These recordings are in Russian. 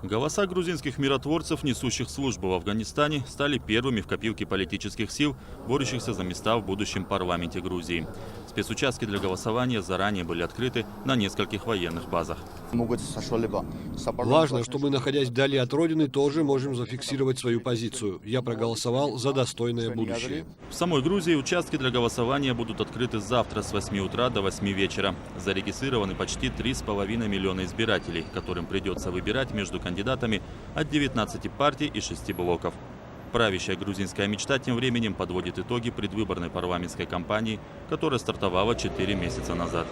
Голоса грузинских миротворцев, несущих службу в Афганистане, стали первыми в копилке политических сил, борющихся за места в будущем парламенте Грузии. Спецучастки для голосования заранее были открыты на нескольких военных базах. Важно, что мы, находясь вдали от родины, тоже можем зафиксировать свою позицию. Я проголосовал за достойное будущее. В самой Грузии участки для голосования будут открыты завтра с 8 утра до 8 вечера. Зарегистрированы почти 3,5 миллиона избирателей, которым придется выбирать между кандидатами от 19 партий и 6 блоков. Правящая грузинская мечта тем временем подводит итоги предвыборной парламентской кампании, которая стартовала 4 месяца назад.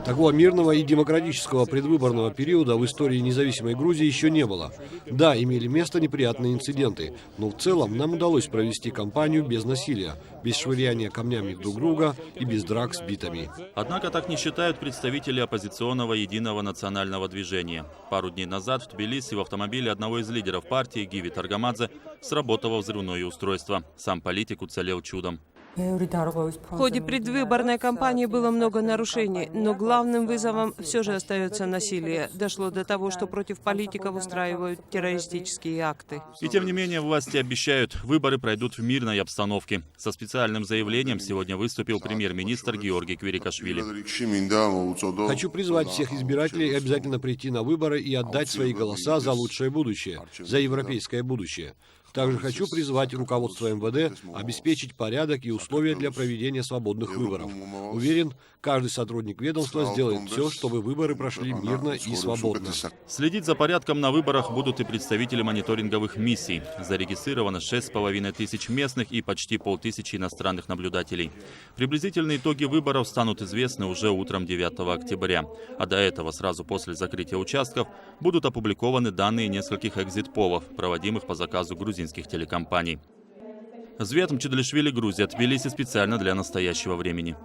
Такого мирного и демократического предвыборного периода в истории независимой Грузии еще не было. Да, имели место неприятные инциденты, но в целом нам удалось провести кампанию без насилия, без швыряния камнями друг друга и без драк с битами. Однако так не считают представители оппозиционного единого национального движения. Пару дней назад в Тбилиси в автомобиле одного из лидеров партии, Гиви Таргамадзе, сработало взрывное устройство. Сам политик уцелел чудом. В ходе предвыборной кампании было много нарушений, но главным вызовом все же остается насилие. Дошло до того, что против политиков устраивают террористические акты. И тем не менее власти обещают, выборы пройдут в мирной обстановке. Со специальным заявлением сегодня выступил премьер-министр Георгий Квирикашвили. Хочу призвать всех избирателей обязательно прийти на выборы и отдать свои голоса за лучшее будущее, за европейское будущее. Также хочу призвать руководство МВД обеспечить порядок и условия для проведения свободных выборов. Уверен, каждый сотрудник ведомства сделает все, чтобы выборы прошли мирно и свободно. Следить за порядком на выборах будут и представители мониторинговых миссий. Зарегистрировано 6,5 тысяч местных и почти 500 иностранных наблюдателей. Приблизительные итоги выборов станут известны уже утром 9 октября. А до этого, сразу после закрытия участков, будут опубликованы данные нескольких экзит-полов, проводимых по заказу грузинских телекомпаний. Звет Мчедлишвили, Грузия, Тбилиси, специально для настоящего времени.